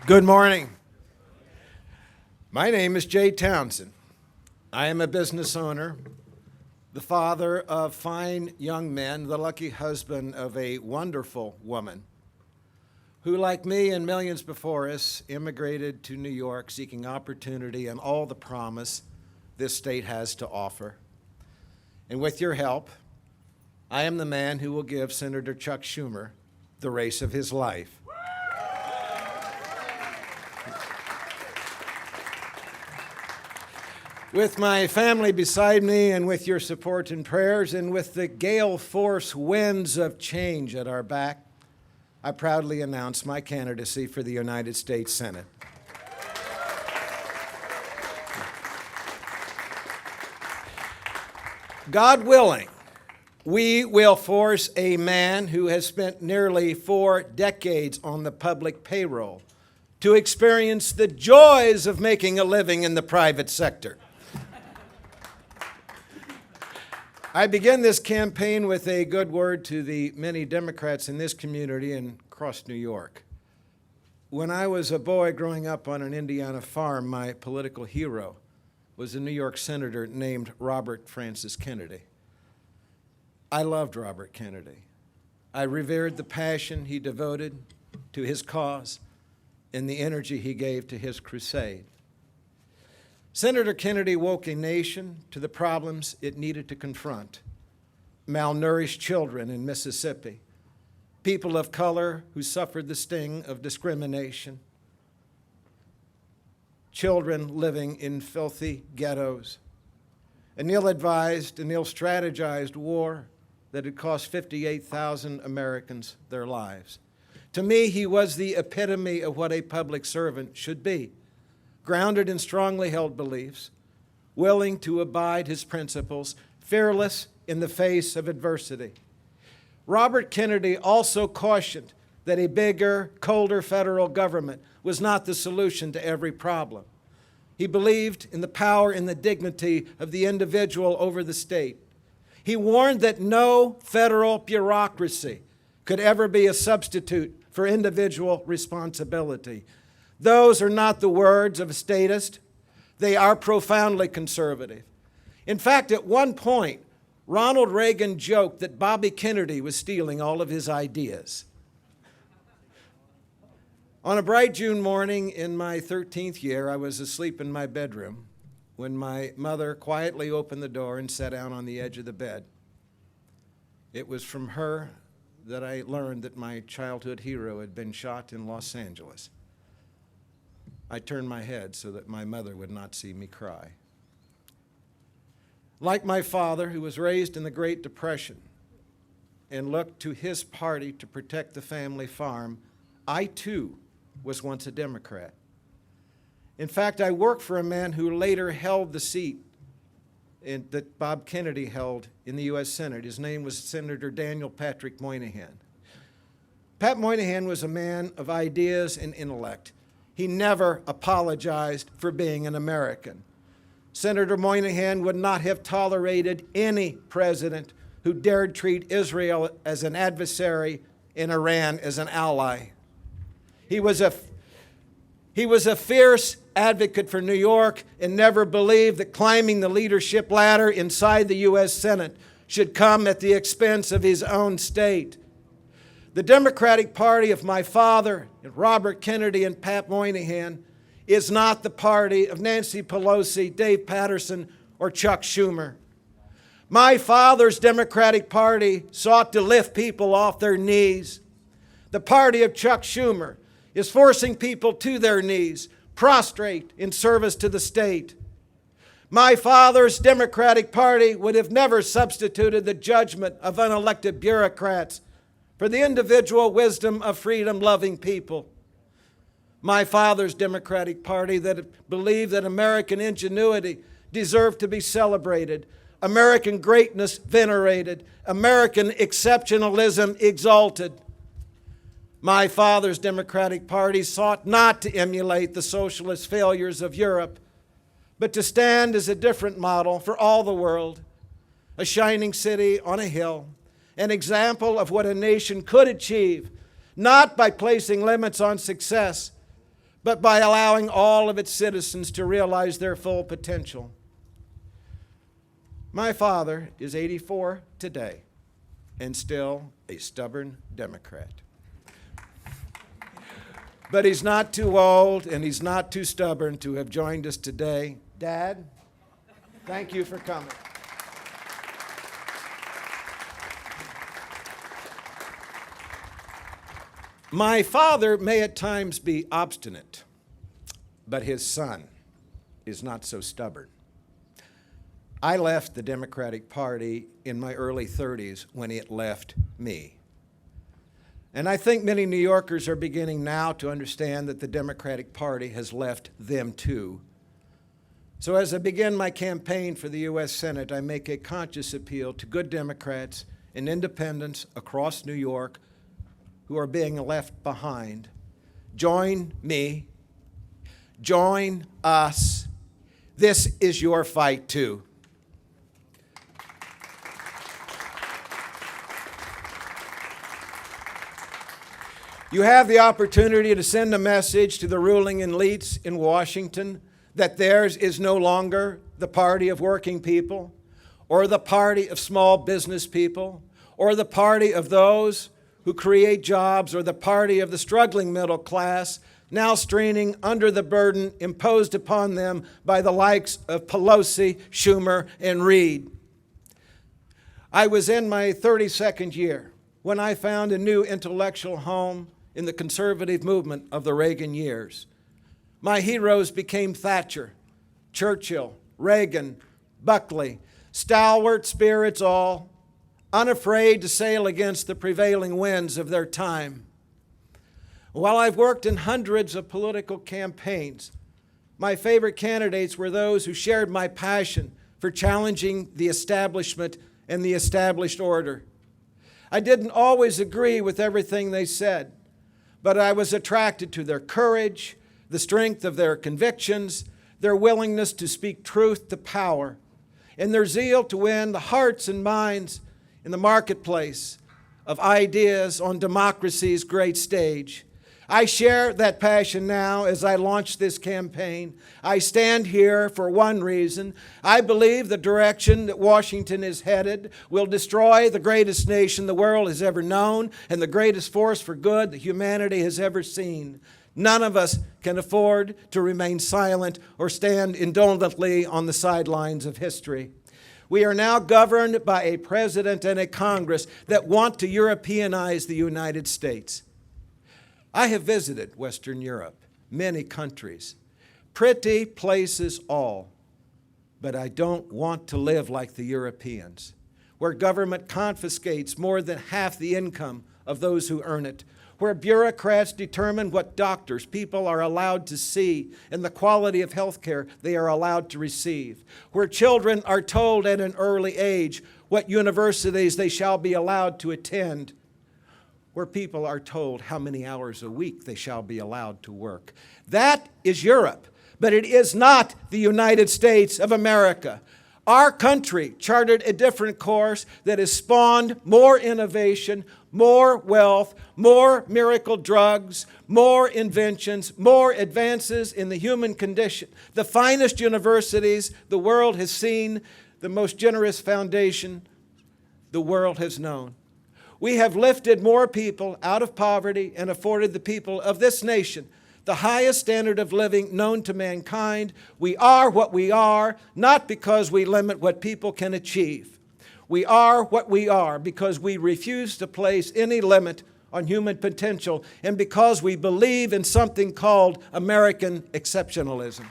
Good morning. My name is Jay Townsend. I am a business owner, the father of fine young men, the lucky husband of a wonderful woman who, like me and millions before us, immigrated to New York seeking opportunity and all the promise this state has to offer. And with your help, I am the man who will give Senator Chuck Schumer the race of his life. With my family beside me and with your support and prayers and with the gale force winds of change at our back, I proudly announce my candidacy for the United States Senate. God willing, we will force a man who has spent nearly 4 decades on the public payroll to experience the joys of making a living in the private sector. I begin this campaign with a good word to the many Democrats in this community and across New York. When I was a boy growing up on an Indiana farm, my political hero was a New York senator named Robert Francis Kennedy. I loved Robert Kennedy. I revered the passion he devoted to his cause and the energy he gave to his crusade. Senator Kennedy woke a nation to the problems it needed to confront. Malnourished children in Mississippi, people of color who suffered the sting of discrimination, children living in filthy ghettos, an ill-advised and ill-strategized war that had cost 58,000 Americans their lives. To me, he was the epitome of what a public servant should be. Grounded in strongly held beliefs, willing to abide his principles, fearless in the face of adversity. Robert Kennedy also cautioned that a bigger, colder federal government was not the solution to every problem. He believed in the power and the dignity of the individual over the state. He warned that no federal bureaucracy could ever be a substitute for individual responsibility. Those are not the words of a statist. They are profoundly conservative. In fact, at one point, Ronald Reagan joked that Bobby Kennedy was stealing all of his ideas. On a bright June morning in my 13th year, I was asleep in my bedroom when my mother quietly opened the door and sat down on the edge of the bed. It was from her that I learned that my childhood hero had been shot in Los Angeles. I turned my head so that my mother would not see me cry. Like my father, who was raised in the Great Depression and looked to his party to protect the family farm, I too was once a Democrat. In fact, I worked for a man who later held the seat that Bob Kennedy held in the U.S. Senate. His name was Senator Daniel Patrick Moynihan. Pat Moynihan was a man of ideas and intellect. He never apologized for being an American. Senator Moynihan would not have tolerated any president who dared treat Israel as an adversary and Iran as an ally. He was a fierce advocate for New York and never believed that climbing the leadership ladder inside the U.S. Senate should come at the expense of his own state. The Democratic Party of my father, Robert Kennedy and Pat Moynihan, is not the party of Nancy Pelosi, Dave Patterson, or Chuck Schumer. My father's Democratic Party sought to lift people off their knees. The party of Chuck Schumer is forcing people to their knees, prostrate in service to the state. My father's Democratic Party would have never substituted the judgment of unelected bureaucrats for the individual wisdom of freedom-loving people. My father's Democratic Party that believed that American ingenuity deserved to be celebrated, American greatness venerated, American exceptionalism exalted. My father's Democratic Party sought not to emulate the socialist failures of Europe, but to stand as a different model for all the world, a shining city on a hill, an example of what a nation could achieve, not by placing limits on success, but by allowing all of its citizens to realize their full potential. My father is 84 today and still a stubborn Democrat. But he's not too old and he's not too stubborn to have joined us today. Dad, thank you for coming. My father may at times be obstinate, but his son is not so stubborn. I left the Democratic Party in my early 30s when it left me. And I think many New Yorkers are beginning now to understand that the Democratic Party has left them too. So as I begin my campaign for the U.S. Senate, I make a conscious appeal to good Democrats and independents across New York who are being left behind. Join me. Join us. This is your fight too. You have the opportunity to send a message to the ruling elites in Washington that theirs is no longer the party of working people, or the party of small business people, or the party of those who create jobs, or the party of the struggling middle class, now straining under the burden imposed upon them by the likes of Pelosi, Schumer, and Reid. I was in my 32nd year when I found a new intellectual home in the conservative movement of the Reagan years. My heroes became Thatcher, Churchill, Reagan, Buckley, stalwart spirits all, unafraid to sail against the prevailing winds of their time. While I've worked in hundreds of political campaigns, my favorite candidates were those who shared my passion for challenging the establishment and the established order. I didn't always agree with everything they said, but I was attracted to their courage, the strength of their convictions, their willingness to speak truth to power, and their zeal to win the hearts and minds in the marketplace of ideas on democracy's great stage. I share that passion now as I launch this campaign. I stand here for one reason. I believe the direction that Washington is headed will destroy the greatest nation the world has ever known and the greatest force for good that humanity has ever seen. None of us can afford to remain silent or stand indolently on the sidelines of history. We are now governed by a president and a Congress that want to Europeanize the United States. I have visited Western Europe, many countries, pretty places all, but I don't want to live like the Europeans, where government confiscates more than half the income of those who earn it, where bureaucrats determine what doctors people are allowed to see and the quality of health care they are allowed to receive, where children are told at an early age what universities they shall be allowed to attend, where people are told how many hours a week they shall be allowed to work. That is Europe, but it is not the United States of America. Our country charted a different course that has spawned more innovation, more wealth, more miracle drugs, more inventions, more advances in the human condition, the finest universities the world has seen, the most generous foundation the world has known. We have lifted more people out of poverty and afforded the people of this nation the highest standard of living known to mankind. We are what we are, not because we limit what people can achieve. We are what we are because we refuse to place any limit on human potential and because we believe in something called American exceptionalism.